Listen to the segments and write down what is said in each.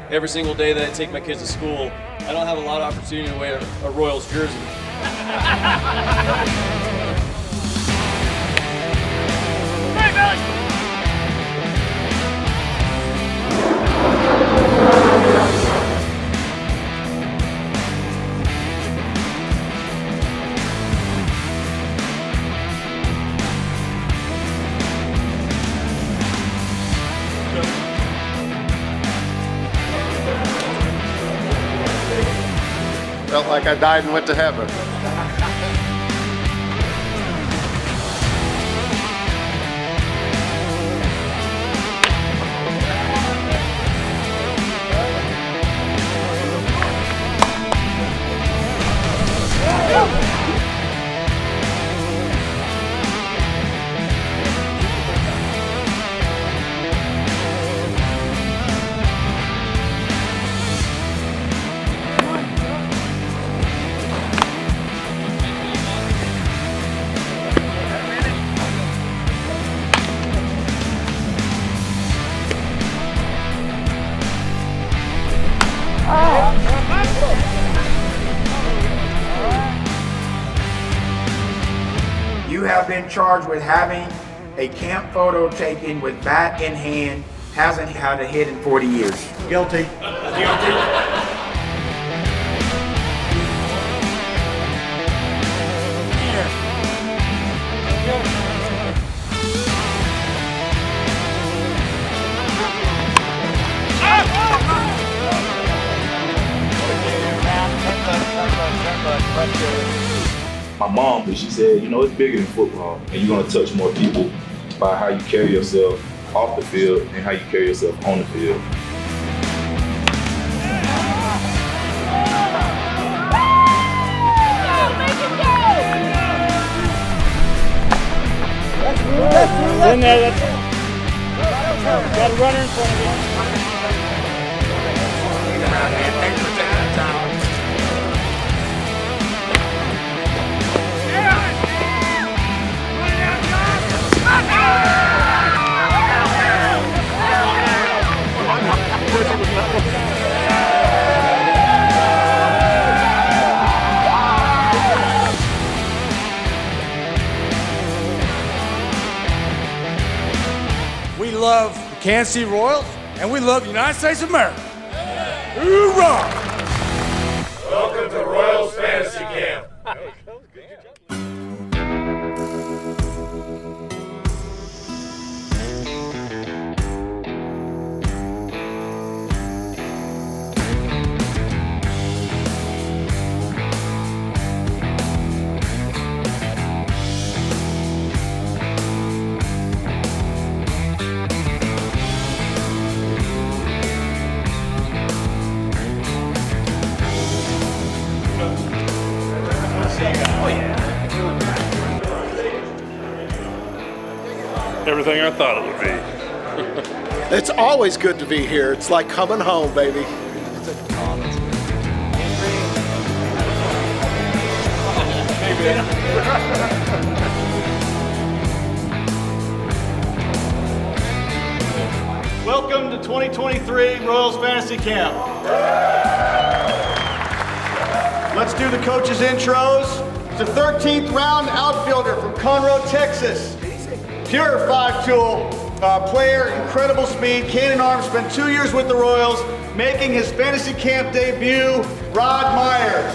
every single day that I take my kids to school. I don't have a lot of opportunity to wear a Royals jersey. Felt like I died and went to heaven. You have been charged with having a camp photo taken with bat in hand, hasn't had a hit in 40 years. Guilty. Guilty. My mom, she said, you know, it's bigger than football, and you're gonna touch more people by how you carry yourself off the field and how you carry yourself on the field. In there, that's it. Got a runner in front of you. We love the Kansas City Royals, and we love the United States of America. Hoorah! Welcome to Royals Fantasy Camp. Everything I thought it would be. It's always good to be here. It's like coming home, baby. Welcome to 2023 Royals Fantasy Camp. Let's do the coaches' intros. It's a 13th round outfielder from Conroe, Texas. Pure 5-tool player, incredible speed, cannon arm, spent 2 years with the Royals, making his fantasy camp debut, Rod Myers.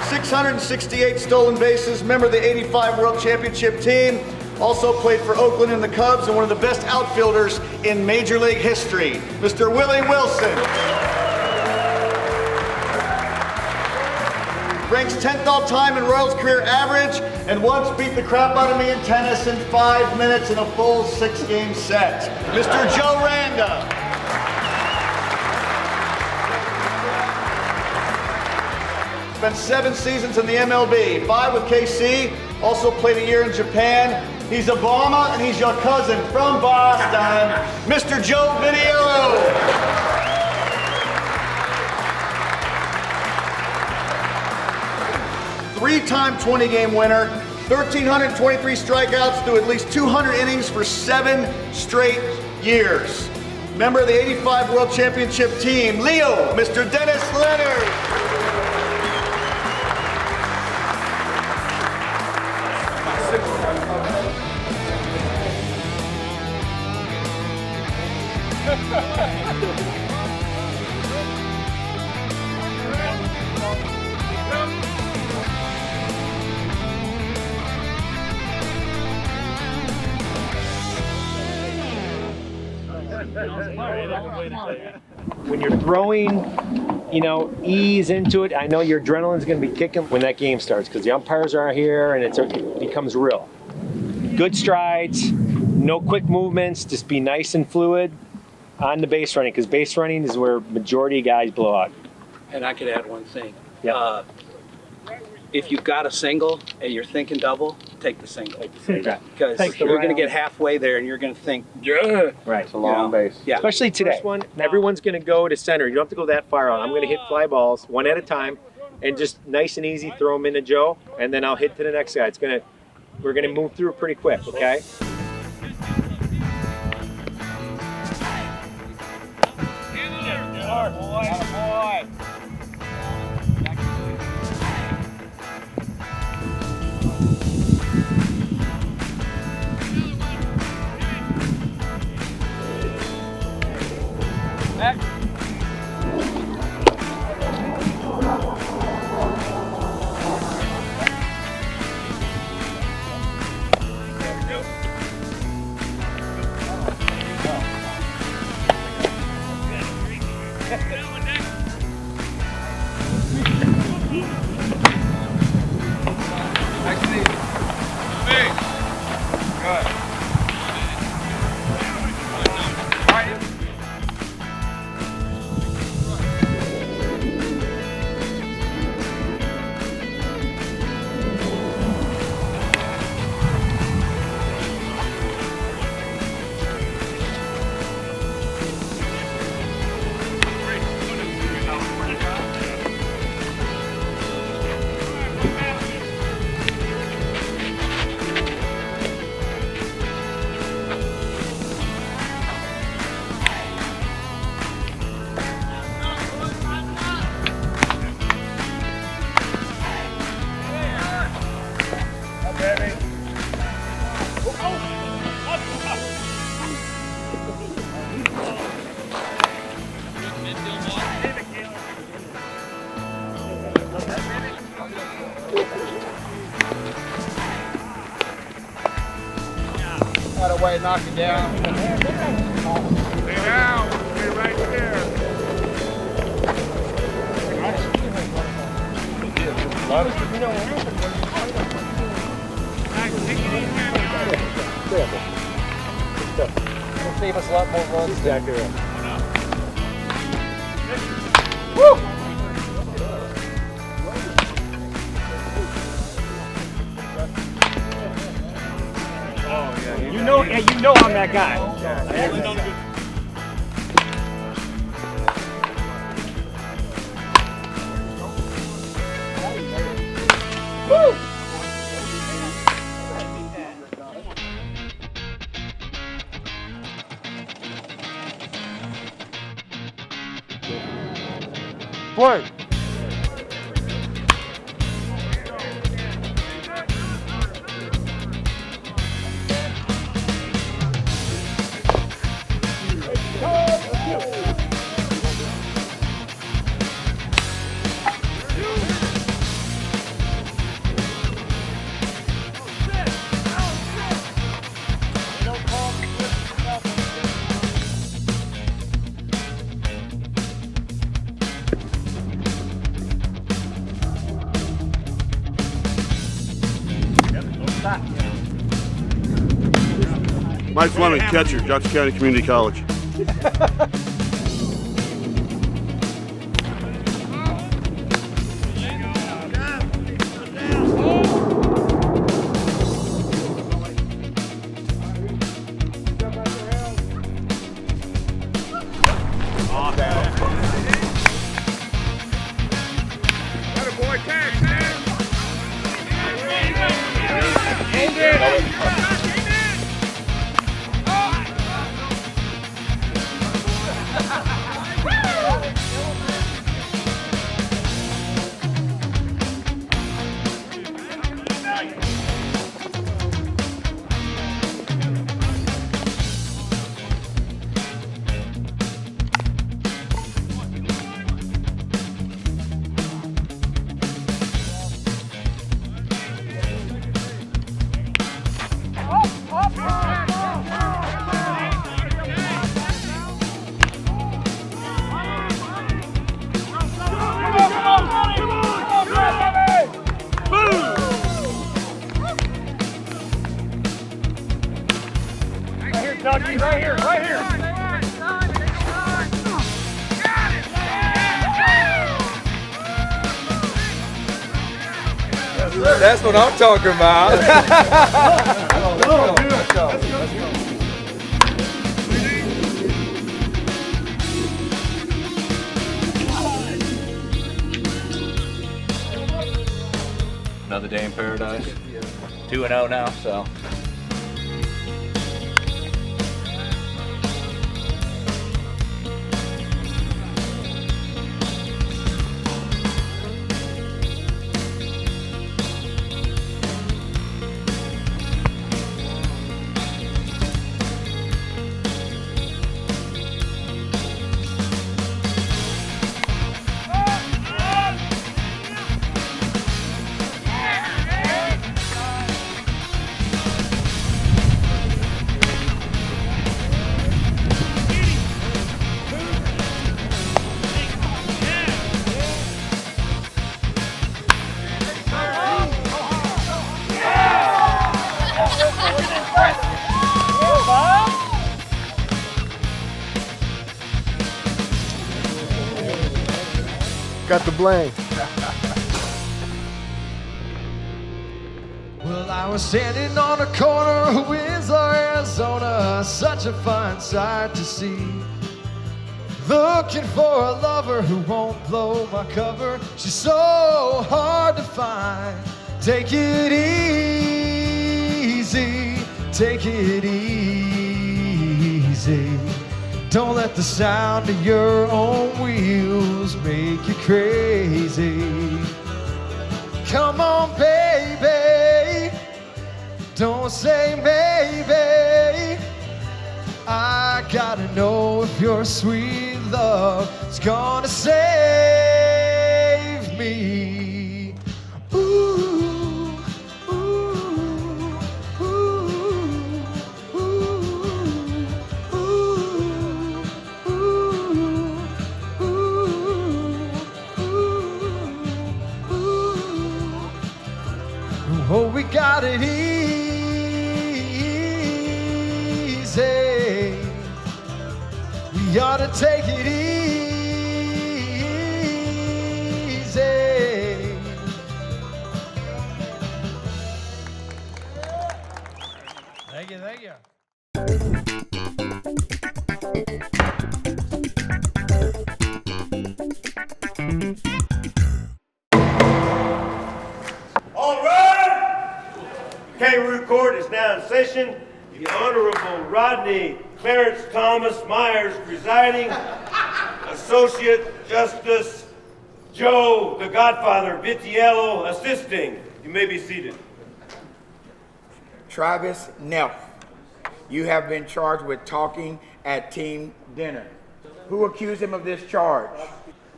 668 stolen bases, member of the 85 World Championship team, also played for Oakland and the Cubs, and one of the best outfielders in Major League history, Mr. Willie Wilson. Ranks 10th all time in Royals career average, and once beat the crap out of me in tennis in 5 minutes in a full 6-game set. Mr. Joe Randa. Spent 7 seasons in the MLB, 5 with KC, also played a year in Japan. He's a Obama and he's your cousin from Boston, Mr. Joe Video. 3-time 20-game winner, 1,323 strikeouts through at least 200 innings for 7 straight years. Member of the '85 World Championship team, Leo, Mr. Dennis Leonard. When you're throwing, ease into it, I know your adrenaline's going to be kicking when that game starts because the umpires are here and it becomes real. Good strides, no quick movements, just be nice and fluid on the base running because base running is where majority of guys blow out. And I could add one thing. Yeah. If you've got a single and you're thinking double, take the single. Because Take you're going to get halfway there and you're going to think, yeah. Right. It's a long base. Yeah. Especially today. First one, everyone's going to go to center. You don't have to go that far out. I'm going to hit fly balls one at a time and just nice and easy throw them into Joe, and then I'll hit to the next guy. We're going to move through it pretty quick, okay? Got a way to knock it down. Stay down. Stay right there. It'll save us a lot more runs. Exactly right. Woo! You know I'm that guy. Woo! Play. Mike Fleming, catcher, Johnson County Community College. Boy, tag, man. Right here, right here. That's what I'm talking about. Another day in paradise. 2-0 now, so. Got the blame. Well, I was standing on a corner of Windsor, Arizona, such a fine sight to see. Looking for a lover who won't blow my cover. She's so hard to find. Take it easy, take it easy. Don't let the sound of your own wheels make you crazy. Come on, baby, don't say maybe. I gotta know if your sweet love is gonna save me. Ooh, ooh, ooh, ooh, ooh, ooh, ooh. Oh, we got it easy. We ought to take it easy. Thank you, thank you. All right! Kangaroo Court is now in session. The Honorable Rodney Clarence Thomas Myers presiding. Associate Justice Joe, the Godfather Vitiello assisting. You may be seated. Travis Neff, you have been charged with talking at team dinner. Who accused him of this charge?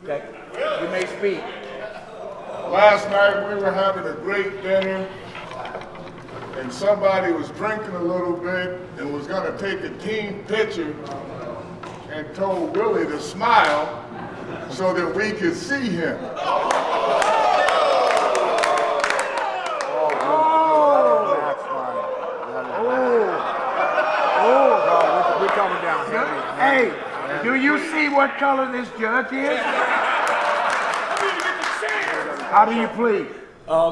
Okay. You may speak. Last night we were having a great dinner and somebody was drinking a little bit and was gonna take a team picture and told Willie to smile so that we could see him. We're coming down here. Hey, do you see what color this judge is? How do you plead?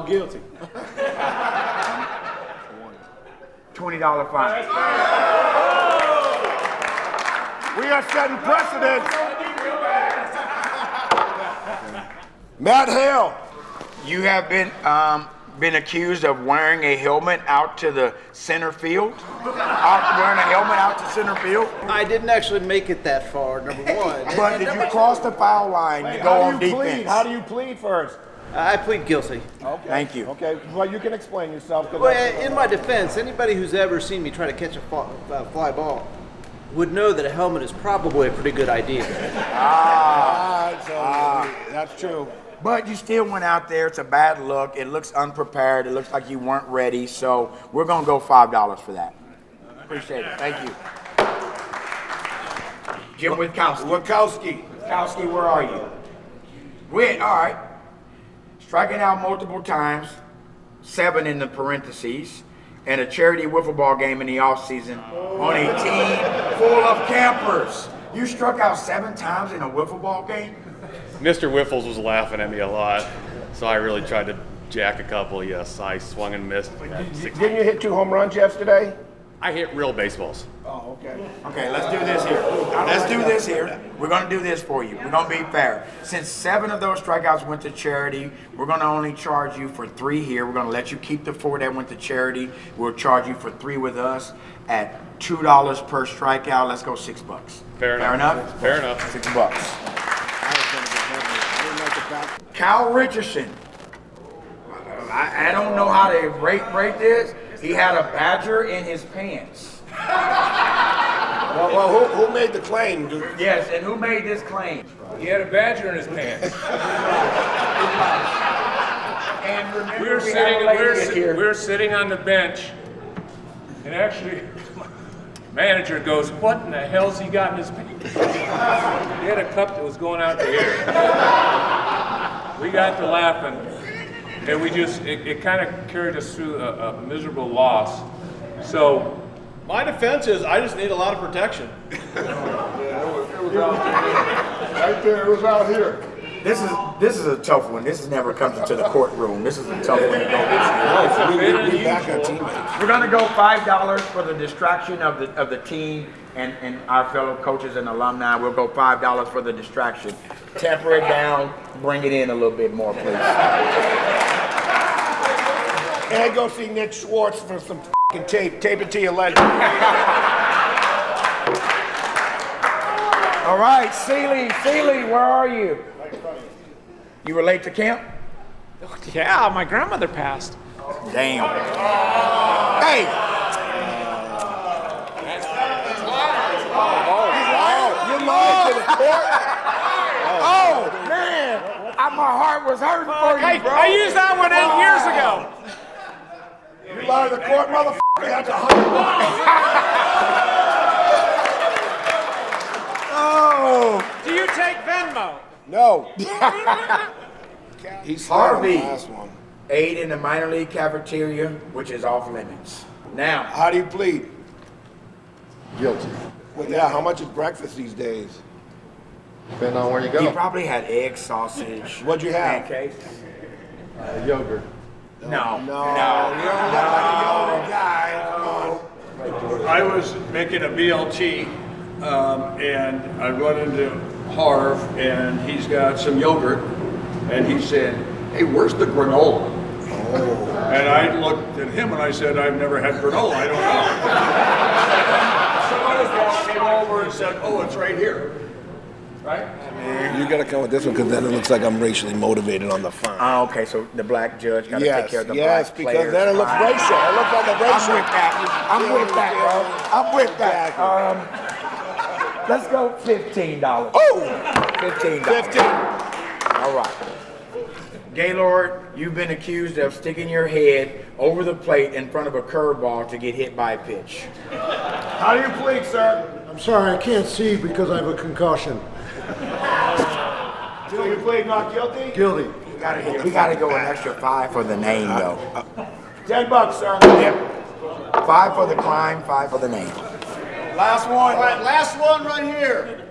Guilty. $20 fine. We are setting precedent. Matt Hale. You have been been accused of wearing a helmet out to the center field? Wearing a helmet out to center field? I didn't actually make it that far, number one. But did you cross the foul line to go on defense? How do you plead first? I plead guilty. Okay. Thank you. Okay, well, you can explain yourself. Well, in my defense, anybody who's ever seen me try to catch a fly ball would know that a helmet is probably a pretty good idea. That's true. But you still went out there. It's a bad look. It looks unprepared. It looks like you weren't ready. So we're going to go $5 for that. Appreciate it. Thank you. Jim Witkowski. Witkowski, where are you? Wit, all right. Striking out multiple times, 7 in the parentheses, and a charity wiffle ball game in the offseason on a team full of campers. You struck out 7 times in a wiffle ball game? Mr. Wiffles was laughing at me a lot, so I really tried to jack a couple. Yes, I swung and missed. Didn't you hit 2 home runs yesterday? I hit real baseballs. Oh, okay. Okay, let's do this here. We're going to do this for you. We're going to be fair. Since 7 of those strikeouts went to charity, we're going to only charge you for 3 here. We're going to let you keep the 4 that went to charity. We'll charge you for 3 with us at $2 per strikeout. Let's go $6. Fair enough. Fair enough. $6. Cal Richardson. I don't know how to rate this. He had a badger in his pants. Well, who made the claim? Yes, and who made this claim? He had a badger in his pants. And remember, we're sitting on the bench, and actually, manager goes, "What in the hell's he got in his pants?" He had a cup that was going out to here. We got to laughing, and it kind of carried us through a miserable loss. So, my defense is I just need a lot of protection. It was out there. Right there, it was out here. This is a tough one. This has never come to the courtroom. This is a tough one to go. We back our teammates. We're gonna go $5 for the distraction of the team and our fellow coaches and alumni. We'll go $5 for the distraction. Temper it down. Bring it in a little bit more, please. And go see Nick Schwartz for some f***ing tape. Tape it to your leg. All right, Seeley, where are you? You were late to camp? Yeah, my grandmother passed. Damn. Hey! You lied to the court? Oh, man! My heart was hurting for you, bro. I used that one 8 years ago. You lied to the court, motherfucker. That's $100. Oh! Do you take Venmo? No. Harvey, 8 in the minor league cafeteria, which is off limits. Now, how do you plead? Guilty. Well, yeah, how much is breakfast these days? Depending on where you go. He probably had egg, sausage. What'd you have? Pancakes. Yogurt. No. I was making a BLT, and I run into Harv, and he's got some yogurt, and he said, "Hey, where's the granola?" And I looked at him and I said, "I've never had granola, I don't know." Somebody came over and said, "Oh, it's right here." Right? You gotta come with this one because then it looks like I'm racially motivated on the font. Oh, okay, so the black judge gotta take care of the black players. Yes, because then it looks racial. It looks like a racial. I'm with that, bro. I'm with that. Let's go $15. Oh! $15. 15. All right. Gaylord, you've been accused of sticking your head over the plate in front of a curveball to get hit by a pitch. How do you plead, sir? I'm sorry, I can't see because I have a concussion. Do you plead not guilty? Guilty. We gotta go an extra 5 for the name, though. $10, sir. Yep. 5 for the crime, 5 for the name. Last one. All right, last one right here.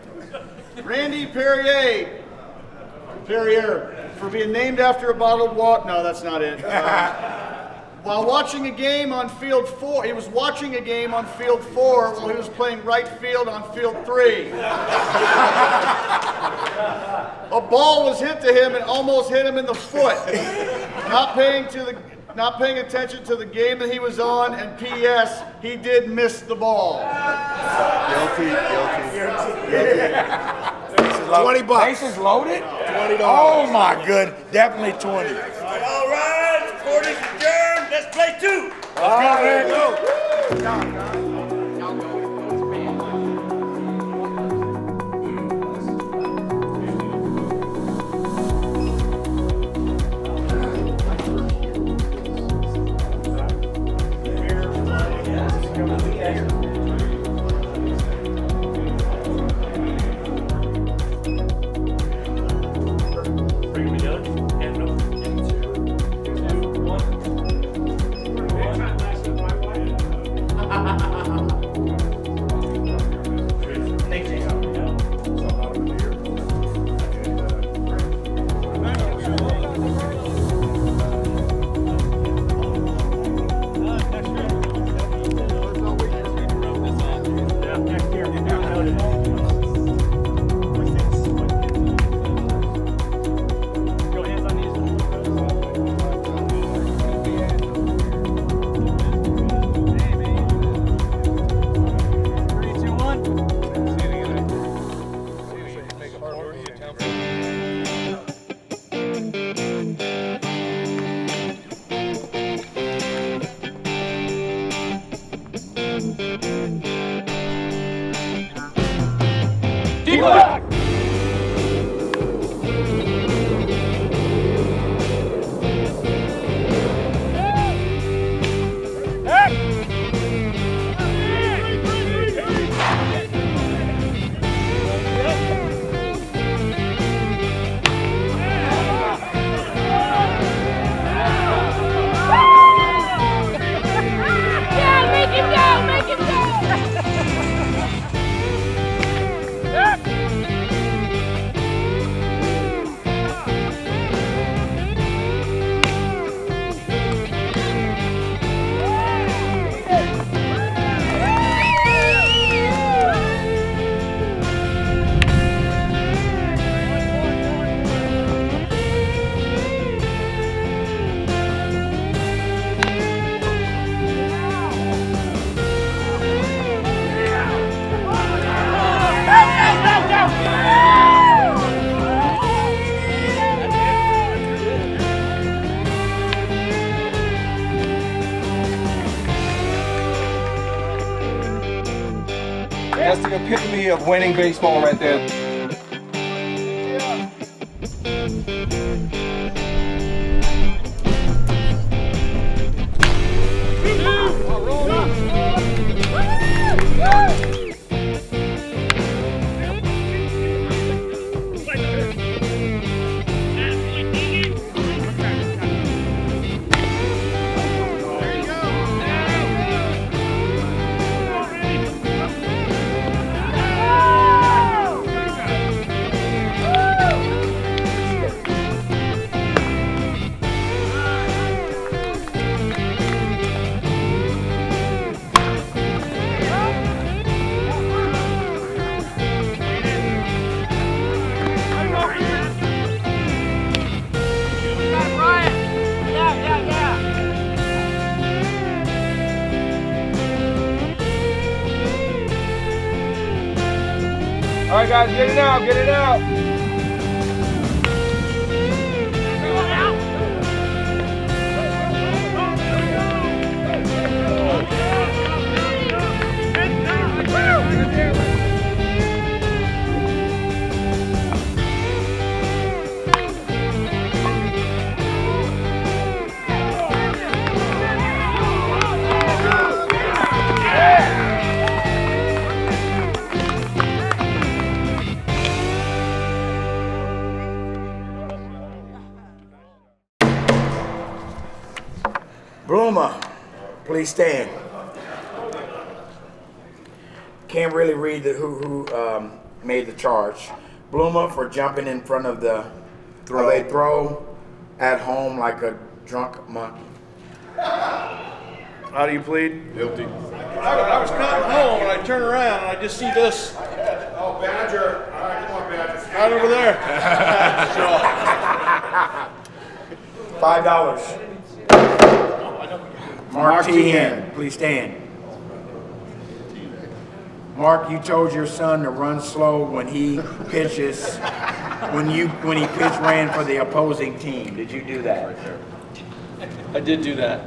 Randy Perrier. For being named after a bottled water. No, that's not it. While watching a game on field 4, he was watching a game on field 4 while he was playing right field on field 3. A ball was hit to him and almost hit him in the foot. Not paying not paying attention to the game that he was on, and P.S. he did miss the ball. Guilty. 20 bucks. Bases loaded? $20. Oh my good. Definitely 20. All right, court is adjourned. Let's play two. Let's go. That's the epitome of winning baseball right there. All right, guys, get it out, get it out. Bloomer, please stand. Can't really read who made the charge. Bloomer for jumping in front of the throw at home like a drunk monkey. How do you plead? Guilty. I was coming home and I turn around and I just see this. Oh, Badger. All right, come on, Badger. Right over there. $5. Mark Tehan, please stand. Mark, you told your son to run slow when he pitches, when he pitch ran for the opposing team. Did you do that? I did do that.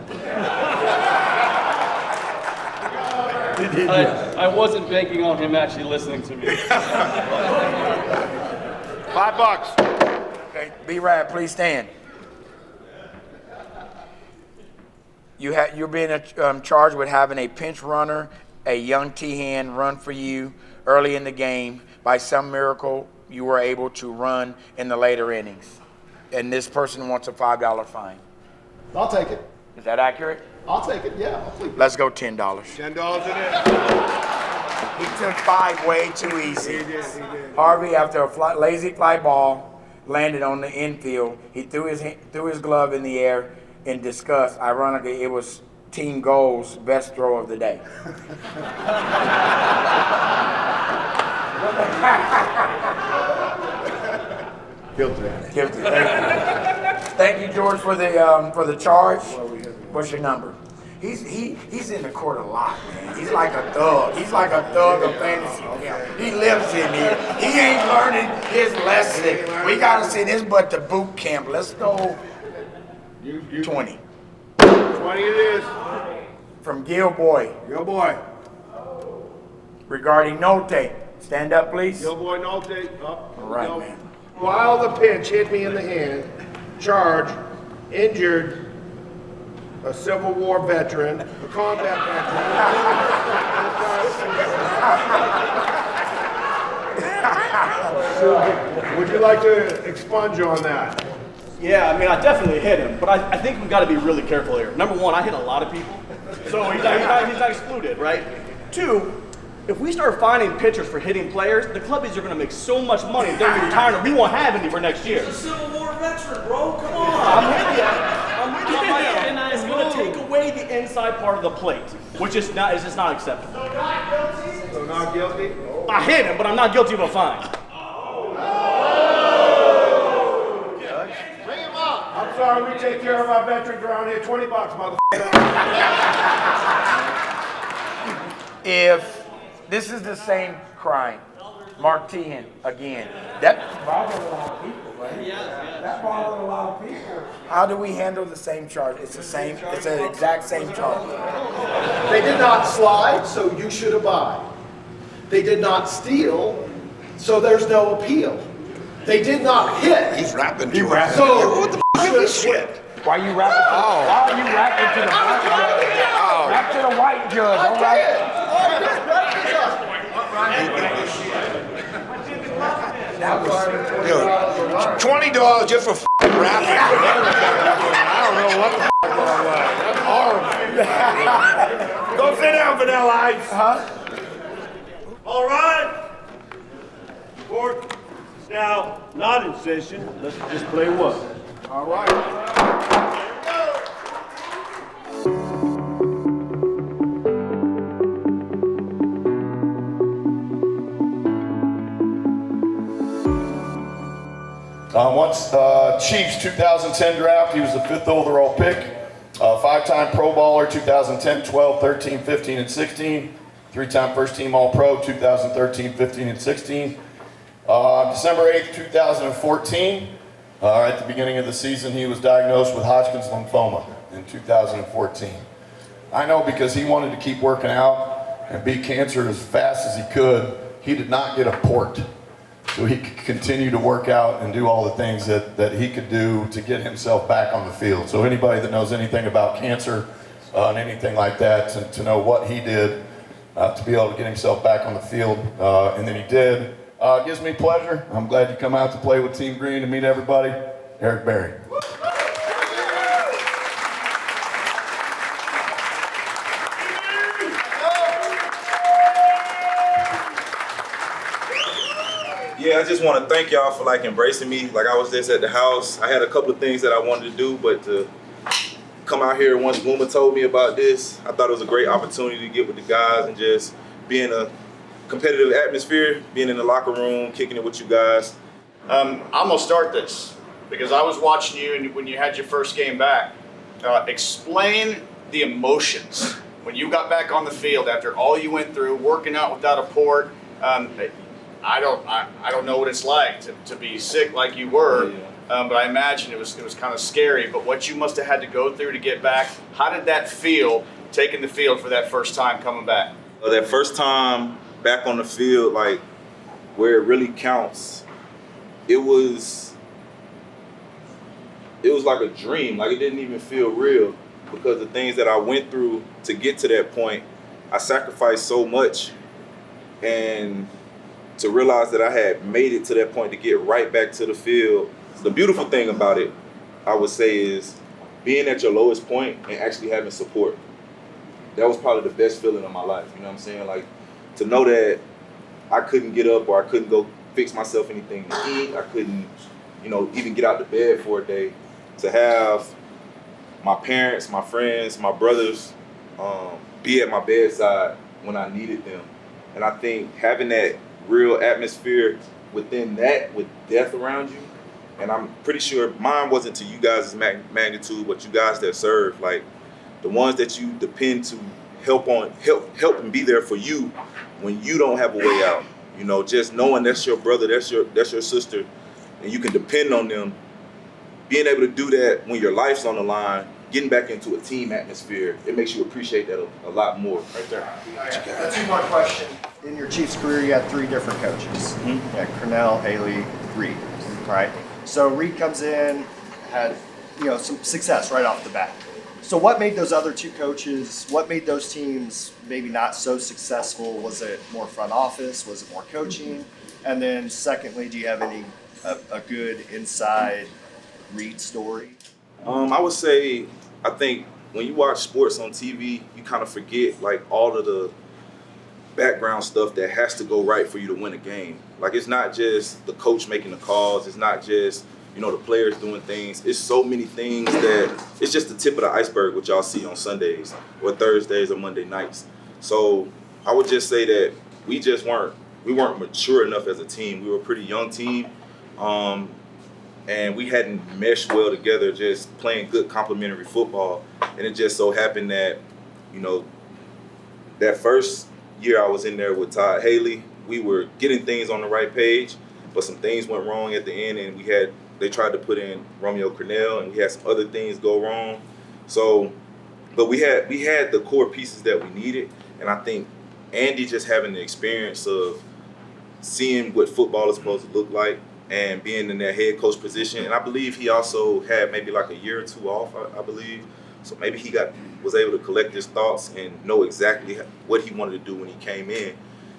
I wasn't banking on him actually listening to me. $5. Okay, B-Rad, please stand. You're being charged with having a pinch runner, a young Tehan, run for you early in the game. By some miracle, you were able to run in the later innings. And this person wants a $5 fine. I'll take it. Is that accurate? I'll take it, yeah. I'll take it. Let's go $10. $10 in it. He took 5 way too easy. He did. Harvey, after a lazy fly ball landed on the infield, he threw his glove in the air in disgust. Ironically, it was Team Goal's best throw of the day. Guilty. Thank you, George, for the charge. What's your number? He's in the court a lot, man. He's like a thug. He's like a thug of fantasy camp. He lives in here. He ain't learning his lesson. We gotta send his butt to boot camp. Let's go 20. 20 it is. From Gil Boy. Yo, boy. Regarding Nolte. Stand up, please. Yo, boy, no take. All right, man. While the pitch hit me in the hand, charge, injured, a Civil War veteran, a combat veteran. Would you like to expunge on that? Yeah, I mean, I definitely hit him, but I think we've got to be really careful here. Number one, I hit a lot of people, so he's not excluded, right? Two, if we start finding pitchers for hitting players, the clubbies are going to make so much money they're going to be retiring, and we won't have any for next year. He's a Civil War veteran, bro. Come on. I'm with you. And it's going to take away the inside part of the plate, which is just not acceptable. So not guilty? I hit him, but I'm not guilty of a fine. I'm sorry, we take care of our veterans around here. $20, motherfucker. If this is the same crime, Mark Tehan again, that bothered a lot of people, right? That bothered a lot of people. How do we handle the same charge? It's the same. It's the exact same charge. They did not slide, so you should abide. They did not steal, so there's no appeal. They did not hit. He's rapping. He rapping. So what the f*** is this shit? Why you rapping? Why are you rapping to the white judge? Rap to the white judge. All right. Yo, $20 just for f***ing rapping. I don't know what the f*** That's horrible. Go sit down, Vanilla Ice. All right. Court is now not in session. Let's just play one. All right. Once Chiefs 2010 draft, he was the 5th overall pick. 5-time Pro Bowler 2010, 12, 13, 15, and 16. 3-time first team All-Pro 2013, 15, and 16. December 8th, 2014, at the beginning of the season, he was diagnosed with Hodgkin's lymphoma in 2014. I know because he wanted to keep working out and beat cancer as fast as he could, he did not get a port. So he could continue to work out and do all the things that he could do to get himself back on the field. So anybody that knows anything about cancer and anything like that, to know what he did to be able to get himself back on the field, and then he did, gives me pleasure. I'm glad you come out to play with Team Green to meet everybody. Eric Berry. Yeah, I just want to thank y'all for like embracing me. Like I was just at the house. I had a couple of things that I wanted to do, but to come out here once Boomer told me about this, I thought it was a great opportunity to get with the guys and just be in a competitive atmosphere, being in the locker room, kicking it with you guys. I'm gonna start this because I was watching you when you had your first game back. Explain the emotions when you got back on the field after all you went through, working out without a port. I don't know what it's like to be sick like you were, but I imagine it was kind of scary. But what you must have had to go through to get back, how did that feel, taking the field for that first time coming back? That first time back on the field, like where it really counts, it was like a dream. Like it didn't even feel real because the things that I went through to get to that point, I sacrificed so much, and to realize that I had made it to that point to get right back to the field. The beautiful thing about it, I would say, is being at your lowest point and actually having support. That was probably the best feeling of my life. You know what I'm saying? Like to know that I couldn't get up or I couldn't go fix myself anything to eat. I couldn't, even get out of bed for a day. To have my parents, my friends, my brothers be at my bedside when I needed them. And I think having that real atmosphere within that with death around you, and I'm pretty sure mine wasn't to you guys' magnitude, but you guys that serve, like the ones that you depend to help and be there for you when you don't have a way out. Just knowing that's your brother, that's your sister, and you can depend on them. Being able to do that when your life's on the line, getting back into a team atmosphere, it makes you appreciate that a lot more. Right there. A two-part question. In your Chiefs career, you had 3 different coaches. You had Cornell, Haley, Reed. All right. So Reed comes in, had some success right off the bat. So what made those other 2 coaches? What made those teams maybe not so successful? Was it more front office? Was it more coaching? And then secondly, do you have any a good inside Reed story? I would say, I think when you watch sports on TV, you kind of forget like all of the background stuff that has to go right for you to win a game. Like it's not just the coach making the calls. It's not just, the players doing things. It's so many things that it's just the tip of the iceberg, what y'all see on Sundays or Thursdays or Monday nights. So I would just say that we weren't mature enough as a team. We were a pretty young team. And we hadn't meshed well together, just playing good complementary football. And it just so happened that, that first year I was in there with Todd Haley, we were getting things on the right page, but some things went wrong at the end, and they tried to put in Romeo Cornell, and we had some other things go wrong. So, but we had the core pieces that we needed, and I think Andy just having the experience of seeing what football is supposed to look like, and being in that head coach position. And I believe he also had maybe like a year or 2 off, I believe. So maybe he was able to collect his thoughts and know exactly what he wanted to do when he came in.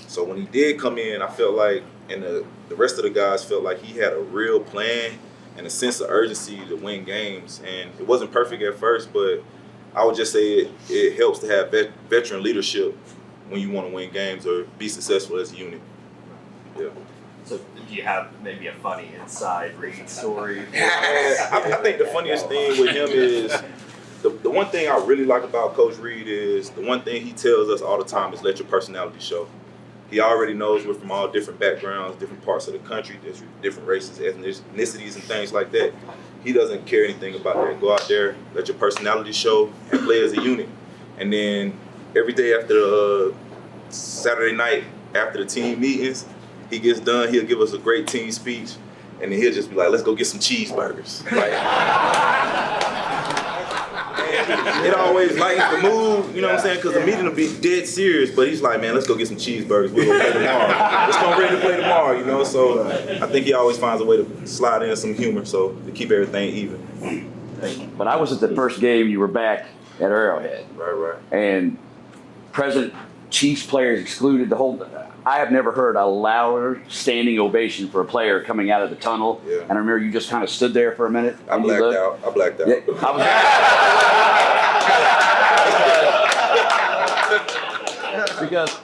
So when he did come in, I felt like, and the rest of the guys felt like he had a real plan and a sense of urgency to win games. And it wasn't perfect at first, but I would just say it helps to have veteran leadership when you want to win games or be successful as a unit. Yeah. So do you have maybe a funny inside Reed story? I think the funniest thing with him is the one thing I really like about Coach Reed is the one thing he tells us all the time is let your personality show. He already knows we're from all different backgrounds, different parts of the country, different races, ethnicities, and things like that. He doesn't care anything about that. Go out there, let your personality show, and play as a unit. And then every day after Saturday night, after the team meetings, he gets done, he'll give us a great team speech, and then he'll just be like, let's go get some cheeseburgers. Like, it always lightens the mood, you know what I'm saying? Because the meeting will be dead serious, but he's like, man, let's go get some cheeseburgers. We're going to play tomorrow. Let's go ready to play tomorrow, So I think he always finds a way to slide in some humor, so to keep everything even. But I was at the first game you were back at Arrowhead. Right. And President Chiefs players excluded the whole. I have never heard a louder standing ovation for a player coming out of the tunnel. Yeah. And I remember you just kind of stood there for a minute. I blacked out. Yeah, because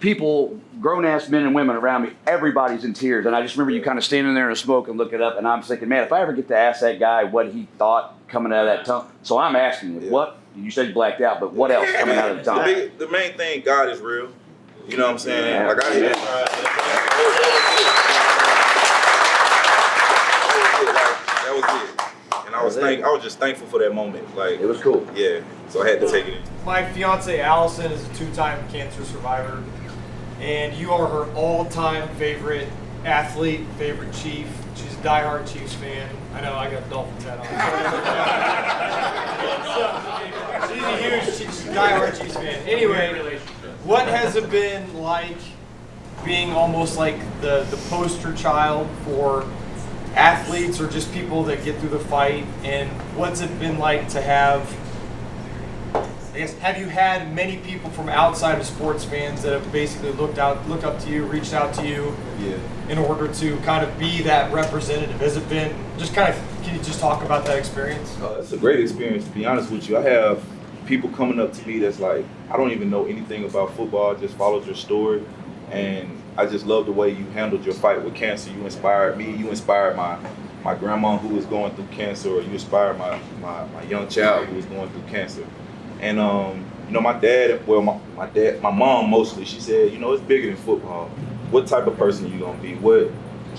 people, grown-ass men and women around me, everybody's in tears. And I just remember you kind of standing there in the smoke and looking up. And I'm thinking, man, if I ever get to ask that guy what he thought coming out of that tunnel. So I'm asking you, what? You said you blacked out, but what else coming out of the tunnel? The main thing, God is real. You know what I'm saying? Yeah. Like that was it. And I was was just thankful for that moment. Like it was cool. Yeah, so I had to take it in. My fiance Allison is a 2-time cancer survivor, and you are her all-time favorite athlete, favorite Chief. She's a diehard Chiefs fan. I know I got Dolphins hat on. She's a huge diehard Chiefs fan. Anyway, what has it been like being almost like the poster child for athletes or just people that get through the fight, and what's it been like to have, I guess, have you had many people from outside of sports fans that have basically looked up to you, reached out to you in order to kind of be that representative? Has it been just kind of, can you just talk about that experience? It's a great experience, to be honest with you. I have people coming up to me that's like, I don't even know anything about football, I just followed your story, and I just love the way you handled your fight with cancer. You inspired me, you inspired my grandma who was going through cancer, or you inspired my young child who was going through cancer. And you know, my mom mostly, she said, you know, it's bigger than football. What type of person you gonna be? What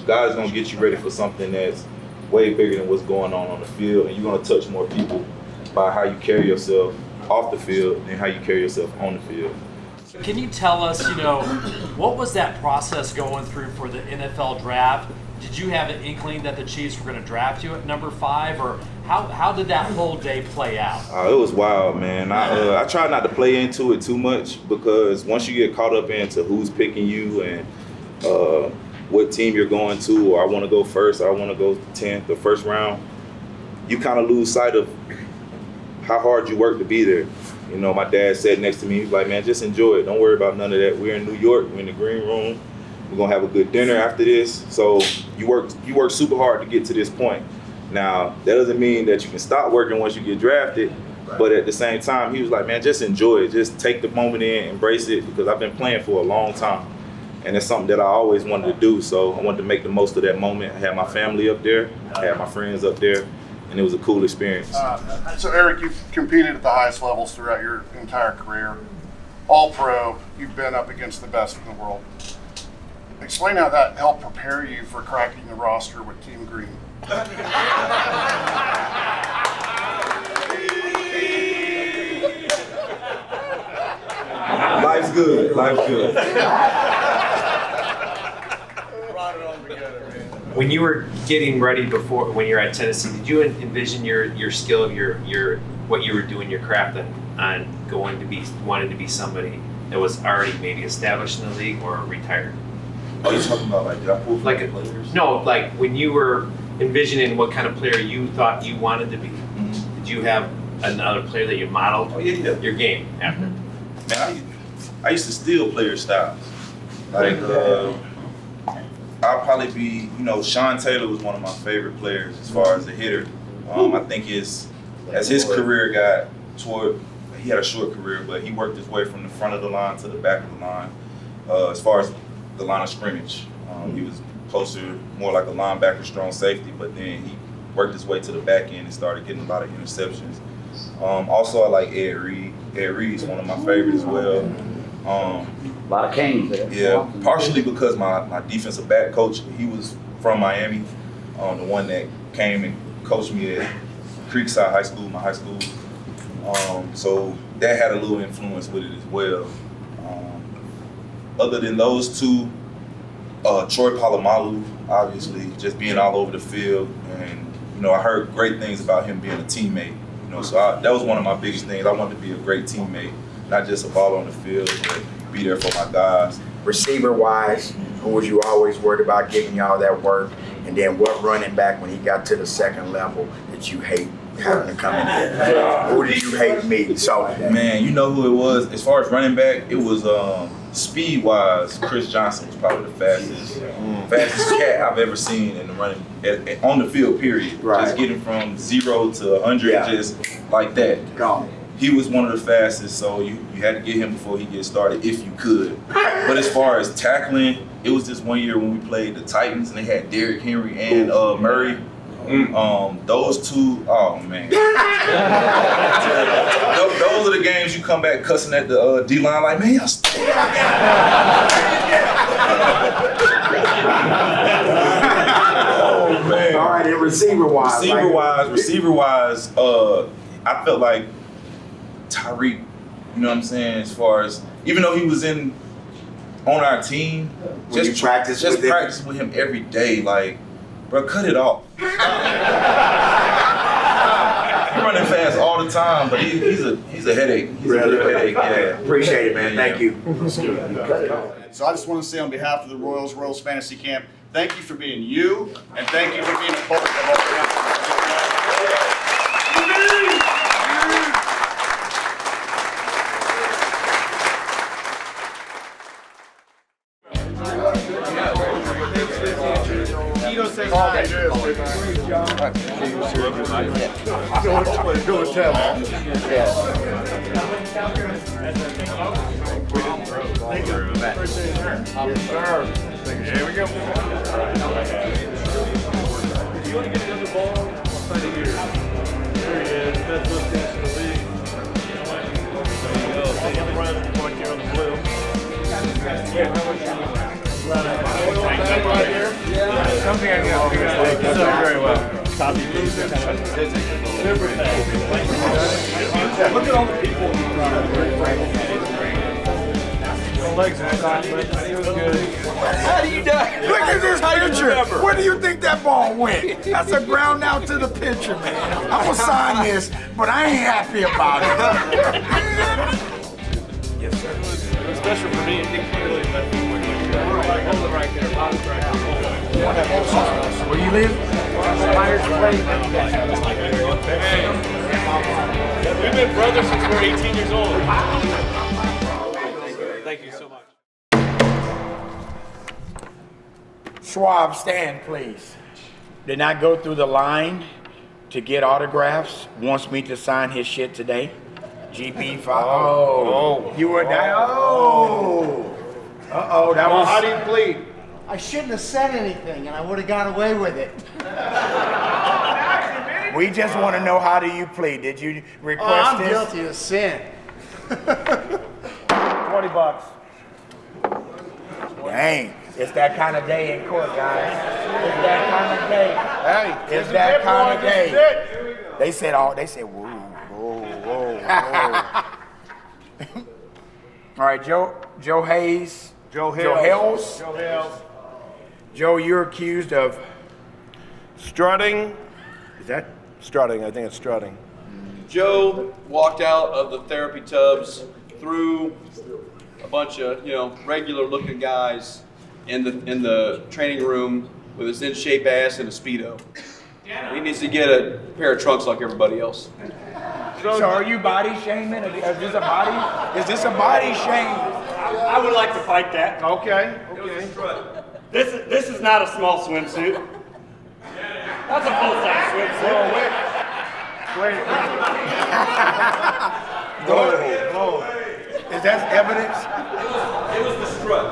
God's gonna get you ready for something that's way bigger than what's going on the field, and you're gonna touch more people by how you carry yourself off the field than how you carry yourself on the field. So can you tell us, you know, what was that process going through for the NFL draft? Did you have an inkling that the Chiefs were going to draft you at number 5, or how did that whole day play out? It was wild, man. I try not to play into it too much, because once you get caught up into who's picking you and what team you're going to, or I want to go first, or I want to go 10th, the first round, you kind of lose sight of how hard you work to be there. You know, my dad sat next to me, he was like, man, just enjoy it. Don't worry about none of that. We're in New York, we're in the green room. We're gonna have a good dinner after this. So you work super hard to get to this point. Now, that doesn't mean that you can stop working once you get drafted, but at the same time, he was like, man, just enjoy it. Just take the moment in, embrace it, because I've been playing for a long time. And it's something that I always wanted to do. So I wanted to make the most of that moment. I had my family up there, I had my friends up there, and it was a cool experience. So Eric, you've competed at the highest levels throughout your entire career. All pro, you've been up against the best in the world. Explain how that helped prepare you for cracking the roster with Team Green. Life's good, life's good. When you were getting ready before, when you were at Tennessee, did you envision your skill of your what you were doing, your craft on wanting to be somebody that was already maybe established in the league or retired? Oh, you're talking about like, did I pull from Like the players? No, like when you were envisioning what kind of player you thought you wanted to be, did you have another player that you modeled your game after? Man, I used to steal player styles. Like, I'll probably be, you know, Sean Taylor was one of my favorite players as far as a hitter. I think as his career got toward, he had a short career, but he worked his way from the front of the line to the back of the line. As far as the line of scrimmage, he was closer, more like a linebacker, strong safety, but then he worked his way to the back end and started getting a lot of interceptions. Also, I like Ed Reed. Ed Reed's one of my favorites as well. A lot of canes there. Yeah, partially because my defensive back coach, he was from Miami, the one that came and coached me at Creekside High School, my high school. So that had a little influence with it as well. Other than those two, Troy Polamalu, obviously, just being all over the field, and you know, I heard great things about him being a teammate. You know, so that was one of my biggest things. I wanted to be a great teammate, not just a ball on the field, but be there for my guys. Receiver-wise, who was you always worried about giving y'all that work? And then what running back, when he got to the second level, that you hate having to come in there? Who did you hate meeting? So, man, you know who it was? As far as running back, it was speed-wise, Chris Johnson was probably the fastest cat I've ever seen in the running on the field. Period. Right. Just getting from 0 to 100, just like that. Gone. He was one of the fastest, so you had to get him before he gets started if you could. But as far as tackling, it was this one year when we played the Titans and they had Derrick Henry and Murray. Those two, oh man. Those are the games you come back cussing at the D-line like, man, y'all stay. Oh man. All right, in receiver wise. Receiver wise, I felt like Tyreek, you know what I'm saying, as far as, even though he was on our team, just practice with him every day. Like, bro, cut it off. He's running fast all the time, but he's a headache. He's a real headache. Yeah. Appreciate it, man. Thank you. So I just want to say on behalf of the Royals Fantasy Camp, thank you for being you, and thank you for being a part of all Here we go. You want to get another ball? I'll find it here. There he is. Best lift catch in the league. There you go. So you have a run point here on the blue. Yeah, how much right here? Yeah. Something I got. Very well. Copy, please. Super thanks. Look at all the people. Legs are soft, but it was good. How do you die? Look at this picture. Where do you think that ball went? That's a ground out to the pitcher, man. I'm gonna sign this, but I ain't happy about it. Yes, sir. It was special for me. It clearly hold it right there. Where you live? Myers Way. Hey. We've been brothers since we're 18 years old. Thank you so much. Schwab, stand, please. Did not go through the line to get autographs. Wants me to sign his shit today. GB5. Oh. You were down. Oh. Uh-oh, that was. How do you plead? I shouldn't have said anything, and I would have got away with it. We just want to know, how do you plead? Did you request this? I'm guilty of sin. $20. Dang, it's that kind of day in court, guys. It's that kind of day. Hey, it's that kind of day. They said, whoa, whoa, whoa, whoa. All right, Joe Hayes. Joe Hills. Joe, you're accused of Strutting. Is that strutting? I think it's strutting. Joe walked out of the therapy tubs through a bunch of, regular looking guys in the training room with his in shape ass and a Speedo. He needs to get a pair of trunks like everybody else. So are you body shaming? Is this a body shame? I would like to fight that. Okay. This is not a small swimsuit. That's a full-size swimsuit. Wait. Whoa. Is that evidence? It was the strut.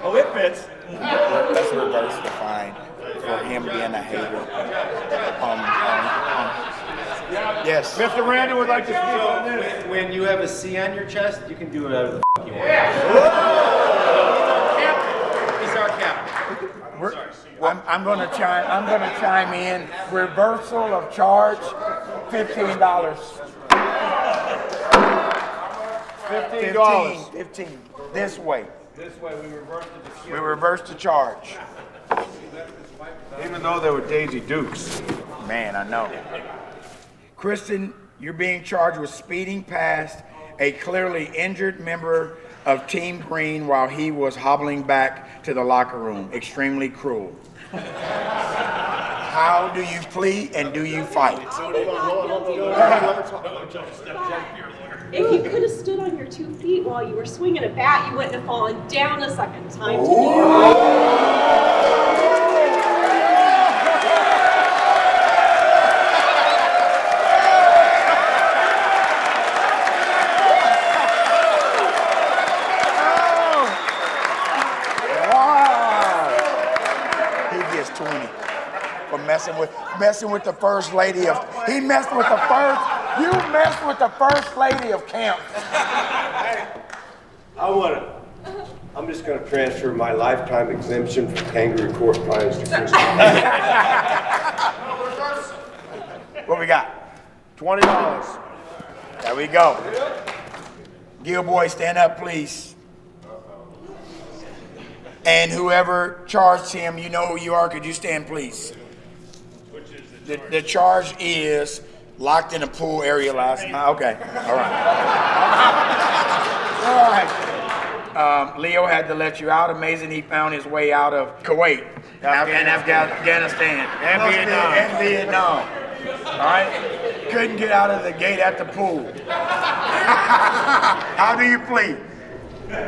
Oh, it fits. Let's reverse the fine for him being a hater. Yes. Mr. Randall would like to speak on this. When you have a C on your chest, you can do whatever the f*** you want. He's our captain. I'm gonna chime in. Reversal of charge, $15. $15. 15. This way. This way, we reversed it. We reversed the charge. Even though they were Daisy Dukes. Man, I know. Kristen, you're being charged with speeding past a clearly injured member of Team Green while he was hobbling back to the locker room. Extremely cruel. How do you plead and do you fight? If you could have stood on your 2 feet while you were swinging a bat, you wouldn't have fallen down a second time. Messing with the first lady of. He messed with the first. You messed with the first lady of camp. I want to I'm just going to transfer my lifetime exemption from Kangaroo Court fines to Chris. What we got? $20. There we go. Gil boy, stand up, please. And whoever charged him, you know who you are. Could you stand, please? The charge is locked in a pool area last night. Okay, all right. All right. Leo had to let you out. Amazing, he found his way out of Kuwait and Afghanistan and Vietnam. All right? Couldn't get out of the gate at the pool. How do you plead?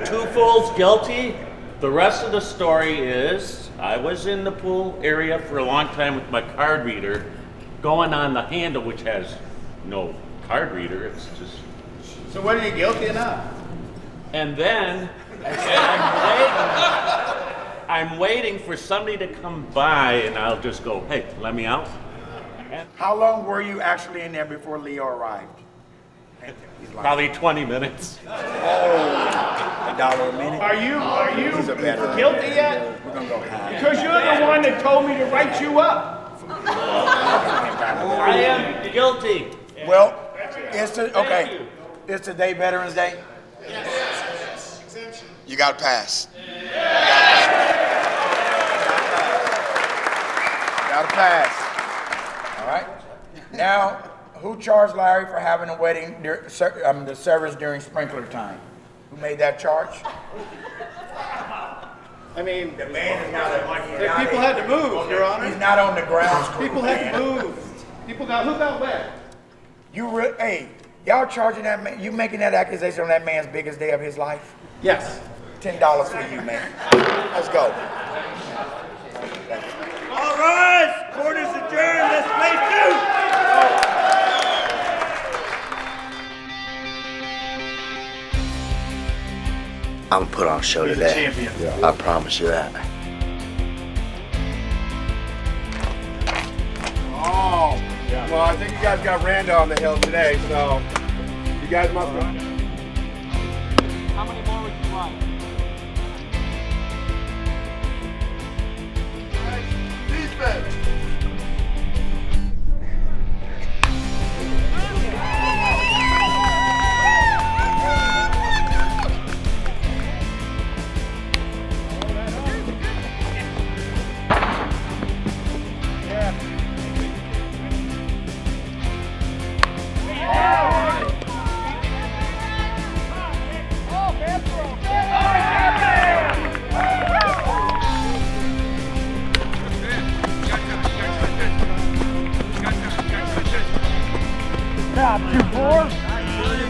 2 fools guilty. The rest of the story is I was in the pool area for a long time with my card reader going on the handle, which has no card reader. It's just. So what are you guilty of now? And then I said, I'm waiting for somebody to come by, and I'll just go, hey, let me out. And how long were you actually in there before Leo arrived? Probably 20 minutes. Oh, $1 a minute. Are you He's a veteran. guilty yet? We're gonna go high. Because you're the one that told me to write you up. I am guilty. Well, it's today Veterans Day. Yes. Exemption. You got to pass. Got to pass. All right. Now, who charged Larry for having a wedding, the service during sprinkler time? Who made that charge? I mean, the man is not people had to move, Your Honor. He's not on the grounds crew. People had to move. Who got wet? Hey, y'all charging that man? You making that accusation on that man's biggest day of his life? Yes. $10 for you, man. Let's go. All right, court is adjourned. Let's play 2. I'm gonna put on a show today. I promise you that. Oh, well, I think you guys got Randa on the hill today, so you guys must have. How many more would you like? Defense. Top 2 4. Way to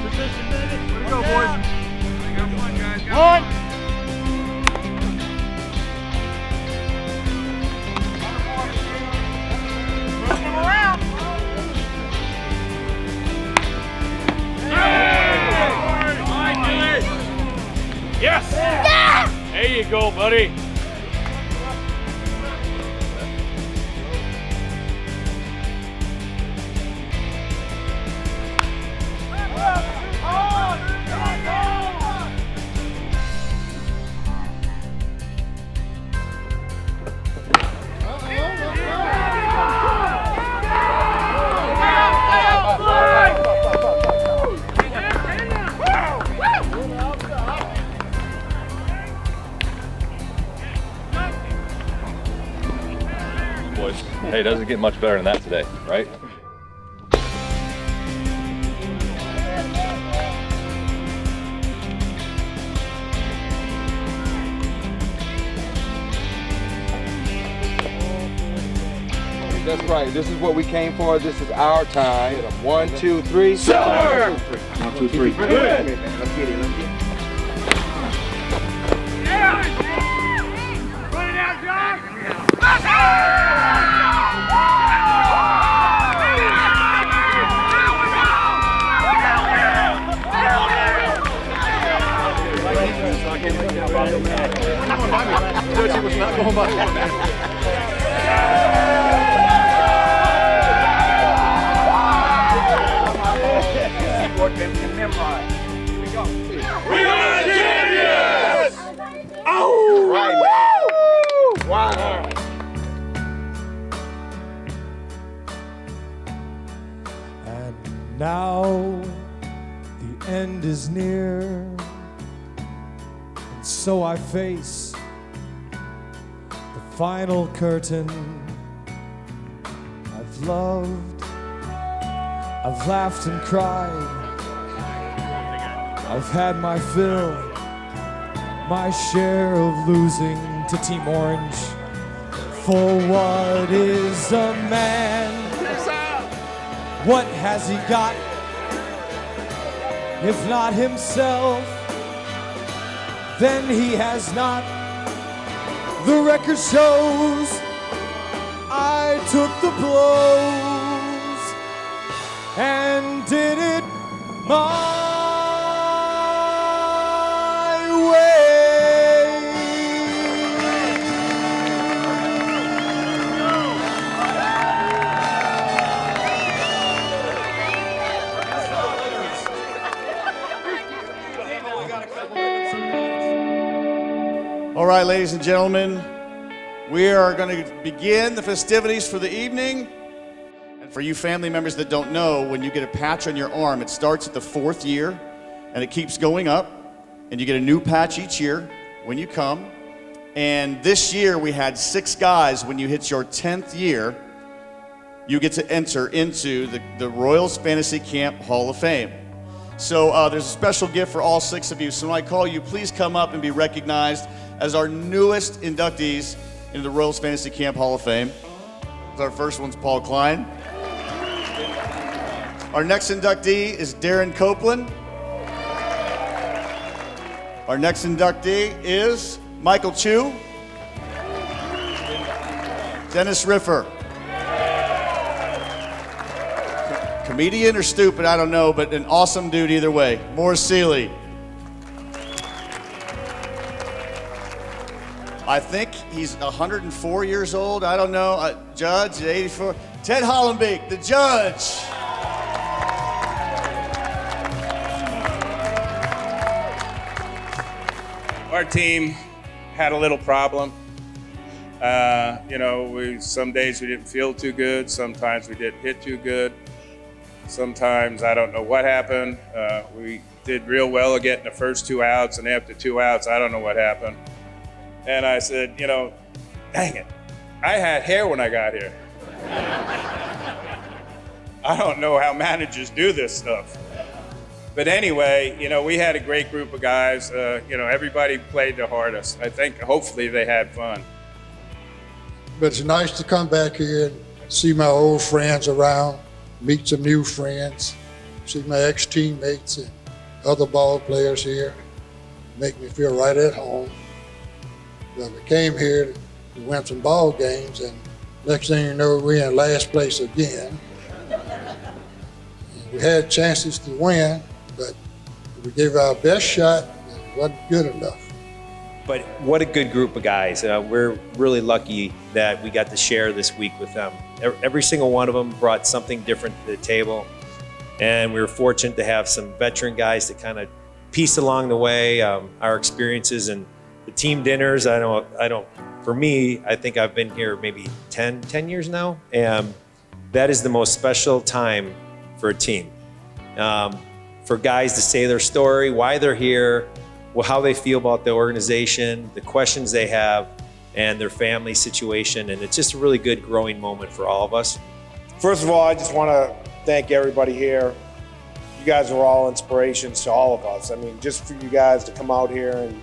go, boys. I got one, guys. One. Move them around. Yes! Yeah! There you go, buddy. Boys, hey, it doesn't get much better than that today, right? That's right. This is what we came for. This is our time. 1, 2, 3. Silver! 1, 2, 3. Good. Let's get it. Let's get it. Put it out, John! Memorize. Here we go. We are champions! Now the end is near, and so I face the final curtain. I've loved, I've laughed and cried, I've had my fill, my share of losing to Team Orange. For what is a man? What has he got, if not himself? Then he has not. The record shows I took the blows and did it my way. All right, ladies and gentlemen, we are going to begin the festivities for the evening. And for you family members that don't know, when you get a patch on your arm, it starts at the 4th year and it keeps going up, and you get a new patch each year when you come. And this year we had 6 guys. When you hit your 10th year, you get to enter into the Royals Fantasy Camp Hall of Fame. So there's a special gift for all 6 of you. So when I call you, please come up and be recognized as our newest inductees into the Royals Fantasy Camp Hall of Fame. Our first one's Paul Klein. Our next inductee is Darren Copeland. Our next inductee is Michael Chu. Dennis Riffer. Comedian or stupid, I don't know, but an awesome dude either way. Morris Seeley. I think he's 104 years old. I don't know. Judge, 84. Ted Hollenbeek, the judge. Our team had a little problem. Some days we didn't feel too good. Sometimes we didn't hit too good. Sometimes I don't know what happened. We did real well getting the first 2 outs, and after 2 outs, I don't know what happened. And I said, dang it, I had hair when I got here. I don't know how managers do this stuff. But anyway, we had a great group of guys. Everybody played their hardest. I think hopefully they had fun. But it's nice to come back here and see my old friends around, meet some new friends, see my ex-teammates and other ball players here. Make me feel right at home. But we came here to win some ball games, and next thing you know, we're in last place again. And we had chances to win, but we gave our best shot, and it wasn't good enough. But what a good group of guys. We're really lucky that we got to share this week with them. Every single one of them brought something different to the table. And we were fortunate to have some veteran guys that kind of pieced along the way our experiences and the team dinners. For me, I think I've been here maybe 10 years now. And that is the most special time for a team. For guys to say their story, why they're here, how they feel about the organization, the questions they have, and their family situation. And it's just a really good growing moment for all of us. First of all, I just want to thank everybody here. You guys are all inspirations to all of us. I mean, just for you guys to come out here and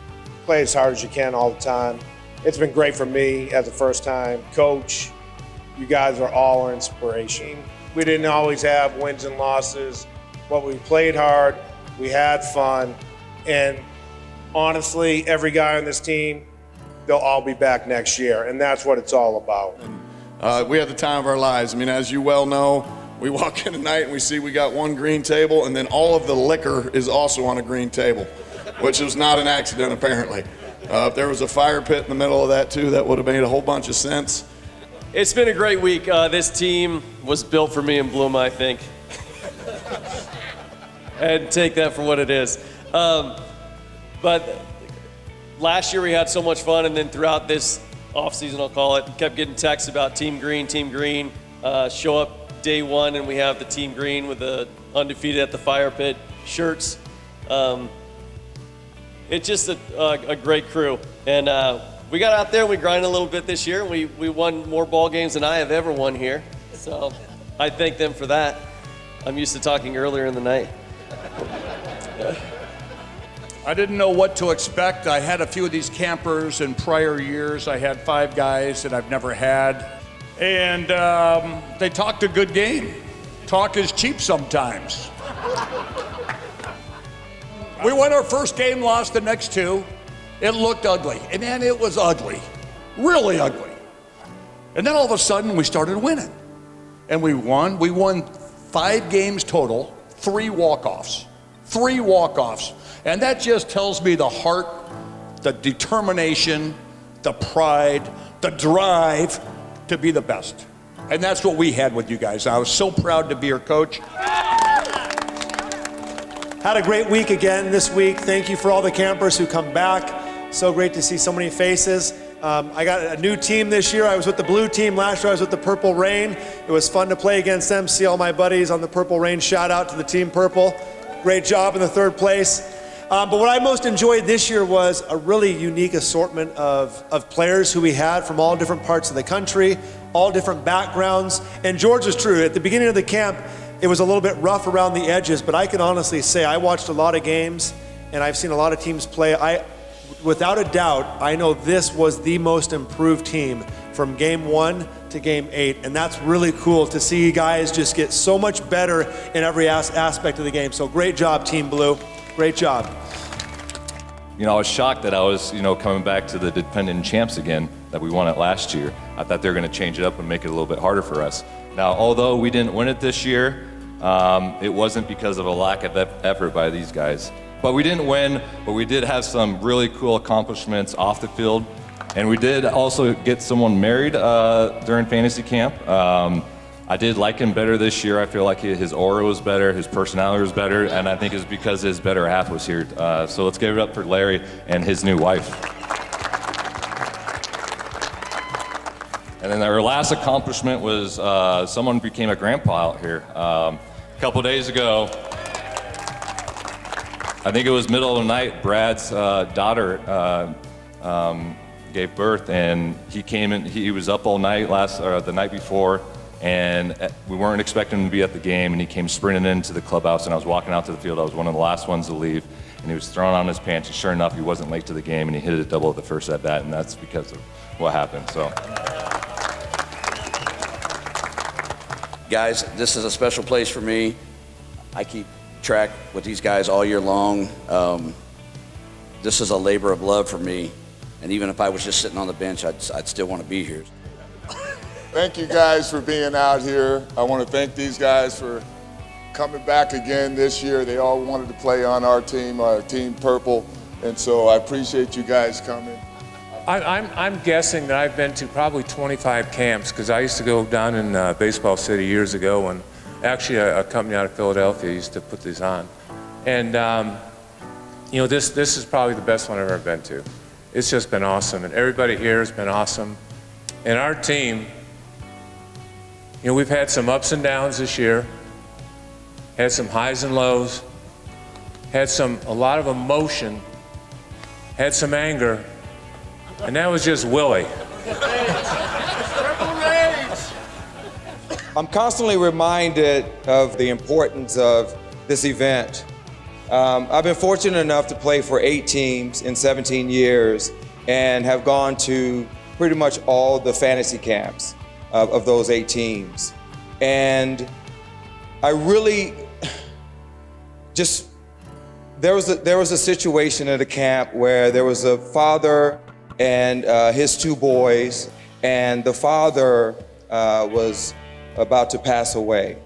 play as hard as you can all the time. It's been great for me as a first-time coach. You guys are all an inspiration. We didn't always have wins and losses, but we played hard, we had fun, and honestly, every guy on this team, they'll all be back next year, and that's what it's all about. We had the time of our lives. I mean, as you well know, we walk in tonight and we see we got one green table, and then all of the liquor is also on a green table, which was not an accident, apparently. If there was a fire pit in the middle of that, too, that would have made a whole bunch of sense. It's been a great week. This team was built for me in Bloom, I think. And take that for what it is. But last year we had so much fun, and then throughout this offseason, I'll call it, kept getting texts about Team Green, Team Green. Show up day one, and we have the Team Green with a undefeated at the fire pit shirts. It's just a great crew. And we got out there and we grinded a little bit this year. We won more ball games than I have ever won here. So I thank them for that. I'm used to talking earlier in the night. I didn't know what to expect. I had a few of these campers in prior years. I had 5 guys that I've never had. And they talked a good game. Talk is cheap sometimes. We won our first game, lost the next 2. It looked ugly. And man, it was ugly. Really ugly. And then all of a sudden, we started winning. And we won. We won 5 games total, 3 walk-offs. 3 walk-offs. And that just tells me the heart, the determination, the pride, the drive to be the best. And that's what we had with you guys. I was so proud to be your coach. Had a great week again this week. Thank you for all the campers who come back. So great to see so many faces. I got a new team this year. I was with the blue team. Last year I was with the Purple Rain. It was fun to play against them, see all my buddies on the Purple Rain. Shout out to the Team Purple. Great job in the 3rd place. But what I most enjoyed this year was a really unique assortment of players who we had from all different parts of the country, all different backgrounds. And George was true. At the beginning of the camp, it was a little bit rough around the edges, but I can honestly say I watched a lot of games and I've seen a lot of teams play. Without a doubt, I know this was the most improved team from game 1 to game 8. And that's really cool to see you guys just get so much better in every aspect of the game. So great job, Team Blue. Great job. You know, I was shocked that I was, coming back to the defending champs again, that we won it last year. I thought they were going to change it up and make it a little bit harder for us. Now, although we didn't win it this year, it wasn't because of a lack of effort by these guys. But we didn't win, but we did have some really cool accomplishments off the field. And we did also get someone married during fantasy camp. I did like him better this year. I feel like his aura was better, his personality was better, and I think it's because his better half was here. So let's give it up for Larry and his new wife. And then our last accomplishment was someone became a grandpa out here. A couple days ago, I think it was middle of the night, Brad's daughter gave birth, and he came in, he was up all night the night before, and we weren't expecting him to be at the game, and he came sprinting into the clubhouse, and I was walking out to the field. I was one of the last ones to leave, and he was throwing on his pants, and sure enough, he wasn't late to the game, and he hit a double at the first at bat, and that's because of what happened, so. Guys, this is a special place for me. I keep track with these guys all year long. This is a labor of love for me, and even if I was just sitting on the bench, I'd still want to be here. Thank you guys for being out here. I want to thank these guys for coming back again this year. They all wanted to play on our team Purple, and so I appreciate you guys coming. I'm guessing that I've been to probably 25 camps, because I used to go down in Baseball City years ago, and actually a company out of Philadelphia used to put these on. And this is probably the best one I've ever been to. It's just been awesome, and everybody here has been awesome. And our team, we've had some ups and downs this year, had some highs and lows, had a lot of emotion, had some anger, and that was just Willie. I'm constantly reminded of the importance of this event. I've been fortunate enough to play for 8 teams in 17 years and have gone to pretty much all the fantasy camps of those 8 teams. And I really there was a situation at a camp where there was a father and his 2 boys, and the father was about to pass away.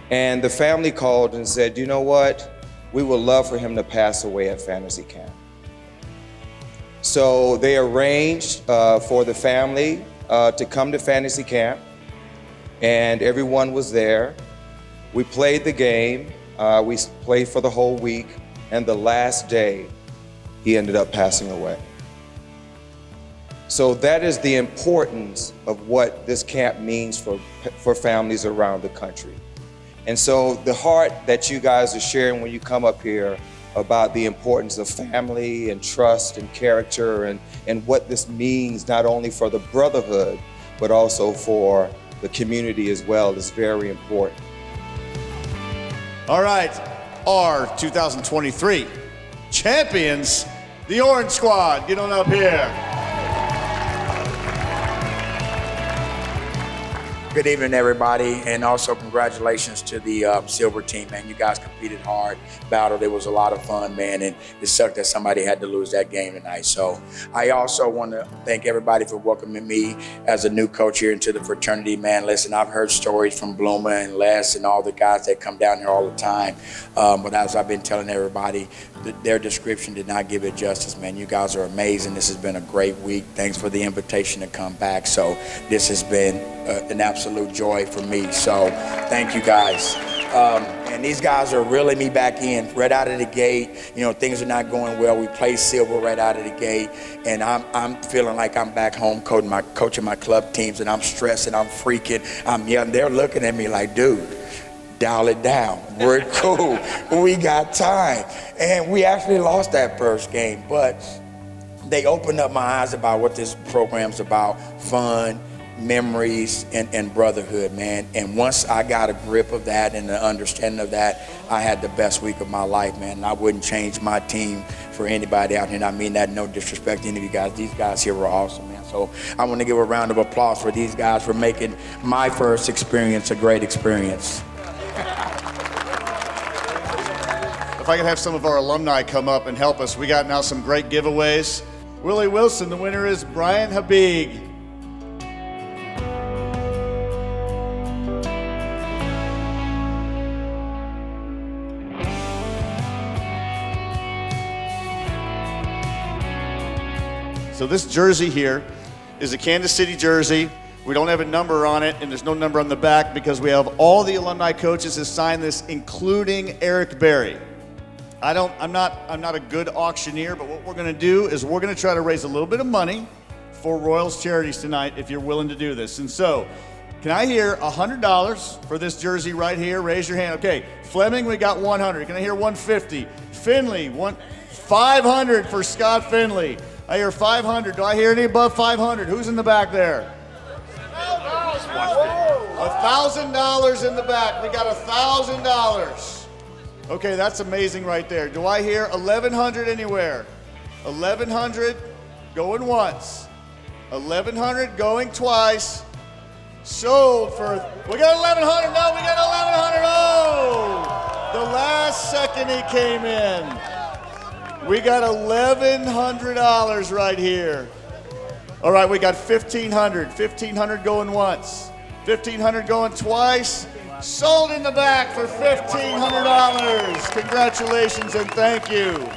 And the family called and said, you know what? We would love for him to pass away at fantasy camp. So they arranged for the family to come to fantasy camp, and everyone was there. We played the game. We played for the whole week, and the last day, he ended up passing away. So that is the importance of what this camp means for families around the country. And so the heart that you guys are sharing when you come up here about the importance of family and trust and character and what this means not only for the brotherhood, but also for the community as well is very important. All right, our 2023 champions, the Orange Squad, get on up here. Good evening, everybody, and also congratulations to the Silver team, man. You guys competed hard, battled. It was a lot of fun, man, and it sucked that somebody had to lose that game tonight. So I also want to thank everybody for welcoming me as a new coach here into the fraternity, man. Listen, I've heard stories from Bloomer and Les and all the guys that come down here all the time, but as I've been telling everybody, their description did not give it justice, man. You guys are amazing. This has been a great week. Thanks for the invitation to come back. So this has been an absolute joy for me. So thank you guys. And these guys are reeling me back in right out of the gate. You know, things are not going well. We played Silver right out of the gate, and I'm feeling like I'm back home coaching my club teams, and I'm stressing, I'm freaking, I'm yelling. They're looking at me like, dude, dial it down. We're cool. We got time. And we actually lost that first game, but they opened up my eyes about what this program's about: fun, memories, and brotherhood, man. And once I got a grip of that and the understanding of that, I had the best week of my life, man. And I wouldn't change my team for anybody out here. And I mean that no disrespect to any of you guys. These guys here were awesome, man. So I want to give a round of applause for these guys for making my first experience a great experience. If I could have some of our alumni come up and help us. We got now some great giveaways. Willie Wilson, the winner is Brian Habig. So this jersey here is a Kansas City jersey. We don't have a number on it, and there's no number on the back because we have all the alumni coaches who signed this, including Eric Berry. I'm not a good auctioneer, but what we're going to do is we're going to try to raise a little bit of money for Royals Charities tonight if you're willing to do this. And so, can I hear $100 for this jersey right here? Raise your hand. Okay, Fleming, we got 100. Can I hear 150? Finley, 500 for Scott Finley. I hear 500. Do I hear any above 500? Who's in the back there? $1,000 in the back. We got $1,000. Okay, that's amazing right there. Do I hear 1,100 anywhere? 1,100 going once. 1,100 going twice. Sold for, we got 1,100. No, we got 1,100. Oh, the last second he came in. We got $1,100 right here. All right, we got 1,500. 1,500 going once. 1,500 going twice. Sold in the back for $1,500. Congratulations and thank you.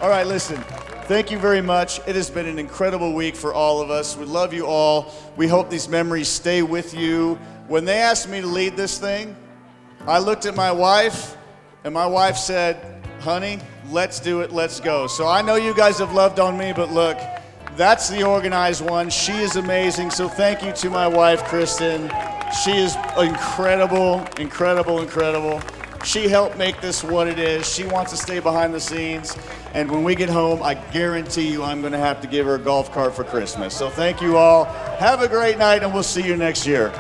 All right, listen. Thank you very much. It has been an incredible week for all of us. We love you all. We hope these memories stay with you. When they asked me to lead this thing, I looked at my wife, and my wife said, honey, let's do it, let's go. So I know you guys have loved on me, but look, that's the organized one. She is amazing, so thank you to my wife, Kristen. She is incredible, incredible, incredible. She helped make this what it is. She wants to stay behind the scenes, and when we get home, I guarantee you I'm gonna have to give her a golf cart for Christmas. So thank you all. Have a great night, and we'll see you next year.